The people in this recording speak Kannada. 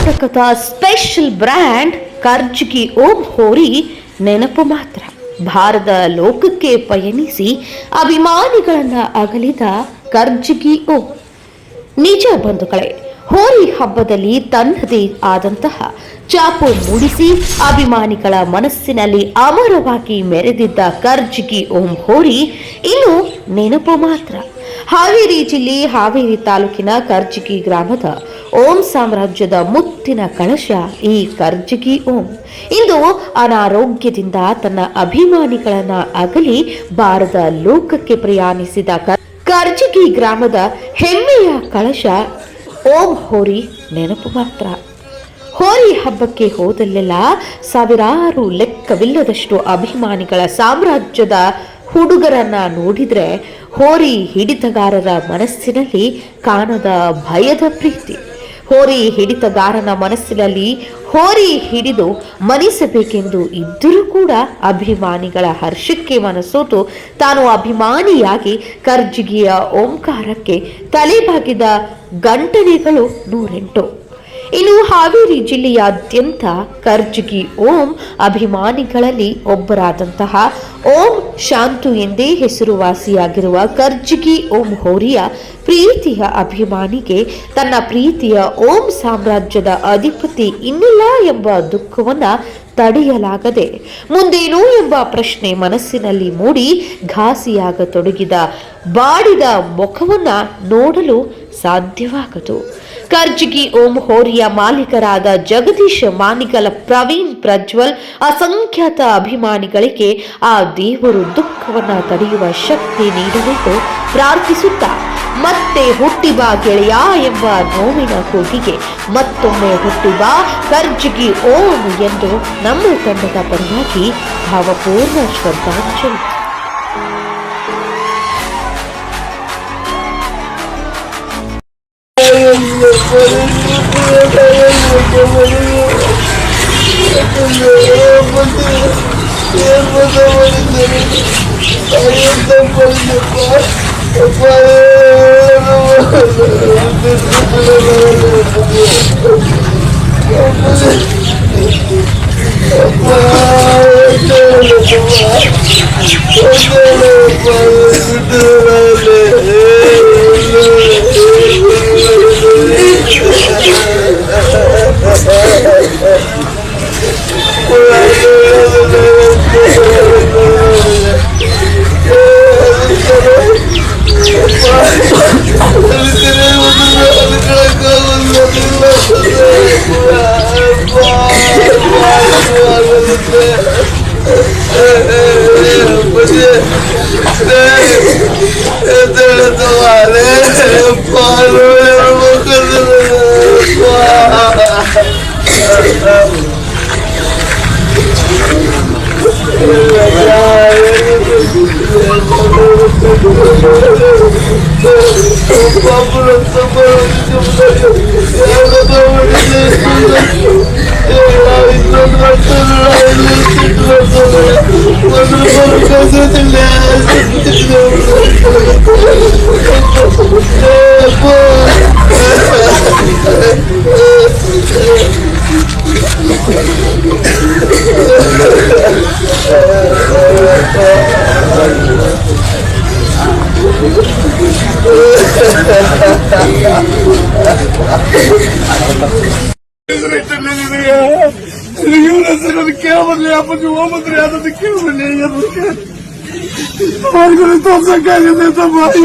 ಕರ್ನಾಟಕದ ಸ್ಪೆಷಲ್ ಬ್ರ್ಯಾಂಡ್ ಕರ್ಜಗಿ ಓಂ ಹೋರಿ ನೆನಪು ಮಾತ್ರ. ಭಾರತ ಲೋಕಕ್ಕೆ ಪಯಣಿಸಿ ಅಭಿಮಾನಿಗಳನ್ನ ಅಗಲಿದ ಕರ್ಜಗಿ ಓಂ. ನಿಜ ಬಂಧುಗಳೇ, ಹೋರಿ ಹಬ್ಬದಲ್ಲಿ ತನ್ನದೇ ಆದಂತಹ ಚಾಪು ಮೂಡಿಸಿ ಅಭಿಮಾನಿಗಳ ಮನಸ್ಸಿನಲ್ಲಿ ಅಮರವಾಗಿ ಮೆರೆದಿದ್ದ ಕರ್ಜಗಿ ಓಂ ಹೋರಿ ಇನ್ನು ನೆನಪು ಮಾತ್ರ. ಹಾವೇರಿ ಜಿಲ್ಲೆ ಹಾವೇರಿ ತಾಲೂಕಿನ ಕರ್ಜಗಿ ಗ್ರಾಮದ ಓಂ ಸಾಮ್ರಾಜ್ಯದ ಮುತ್ತಿನ ಕಳಶ ಈ ಕರ್ಜಗಿ ಓಂ ಇಂದು ಅನಾರೋಗ್ಯದಿಂದ ತನ್ನ ಅಭಿಮಾನಿಗಳನ್ನ ಅಗಲಿ ಭಾರತ ಲೋಕಕ್ಕೆ ಪ್ರಯಾಣಿಸಿದ ಕರ್ಜಗಿ ಗ್ರಾಮದ ಹೆಮ್ಮೆಯ ಕಳಶ ಓಂ ಹೋರಿ ನೆನಪು ಮಾತ್ರ. ಹೋರಿ ಹಬ್ಬಕ್ಕೆ ಹೋದಲ್ಲೆಲ್ಲ ಸಾವಿರಾರು ಲೆಕ್ಕವಿಲ್ಲದಷ್ಟು ಅಭಿಮಾನಿಗಳ ಸಾಮ್ರಾಜ್ಯದ ಹುಡುಗರನ್ನ ನೋಡಿದ್ರೆ ಹೋರಿ ಹಿಡಿತಗಾರರ ಮನಸ್ಸಿನಲ್ಲಿ ಕಾಣದ ಭಯದ ಪ್ರೀತಿ. ಹೋರಿ ಹಿಡಿತಗಾರನ ಮನಸ್ಸಿನಲ್ಲಿ ಹೋರಿ ಹಿಡಿದು ಮನಿಸಬೇಕೆಂದು ಇದ್ದರೂ ಕೂಡ ಅಭಿಮಾನಿಗಳ ಹರ್ಷಕ್ಕೆ ಮನಸೋತು ತಾನು ಅಭಿಮಾನಿಯಾಗಿ ಕರ್ಜಗಿಯ ಓಂಕಾರಕ್ಕೆ ತಲೆಬಾಗಿದ ಗಂಟನೆಗಳು 108. ಇನ್ನು ಹಾವೇರಿ ಜಿಲ್ಲೆಯಾದ್ಯಂತ ಕರ್ಜಗಿ ಓಂ ಅಭಿಮಾನಿಗಳಲ್ಲಿ ಒಬ್ಬರಾದಂತಹ ಓಂ ಶಾಂತು ಎಂದೇ ಹೆಸರುವಾಸಿಯಾಗಿರುವ ಕರ್ಜಗಿ ಓಂ ಹೋರಿಯ ಪ್ರೀತಿಯ ಅಭಿಮಾನಿಗೆ ತನ್ನ ಪ್ರೀತಿಯ ಓಂ ಸಾಮ್ರಾಜ್ಯದ ಅಧಿಪತಿ ಇನ್ನಿಲ್ಲ ಎಂಬ ದುಃಖವನ್ನ ತಡೆಯಲಾಗದೆ ಮುಂದೇನು ಎಂಬ ಪ್ರಶ್ನೆ ಮನಸ್ಸಿನಲ್ಲಿ ಮೂಡಿ ಘಾಸಿಯಾಗತೊಡಗಿದ ಬಾಡಿದ ಮುಖವನ್ನ ನೋಡಲು ಸಾಧ್ಯವಾಗದು. ಕರ್ಜಗಿ ಓಂ ಹೋರಿಯ ಮಾಲೀಕರಾದ ಜಗದೀಶ್ ಮಾನಿಗಲ, ಪ್ರವೀಣ್ ಪ್ರಜ್ವಲ್ ಅಸಂಖ್ಯಾತ ಅಭಿಮಾನಿಗಳಿಗೆ ಆ ದೇವರು ದುಃಖವನ್ನ ತಡೆಯುವ ಶಕ್ತಿ ನೀಡಲೆಂದು ಪ್ರಾರ್ಥಿಸುತ್ತಾ ಮತ್ತೆ ಹುಟ್ಟಿಬಾ ಗೆಳೆಯ ಎಂಬ ನೋವಿನ ಕೂಗಿಗೆ ಮತ್ತೊಮ್ಮೆ ಹುಟ್ಟಿಬಾ ಕರ್ಜಗಿ ಓಂ ಎಂದು ನಮ್ಮ ತಂಡದ ಪರವಾಗಿ ಭಾವಪೂರ್ಣ ಶ್ರದ್ಧಾಂಜಲಿ. क्या बदले आप वो मंत्री आता तो क्यों बने हमारे को तो भाई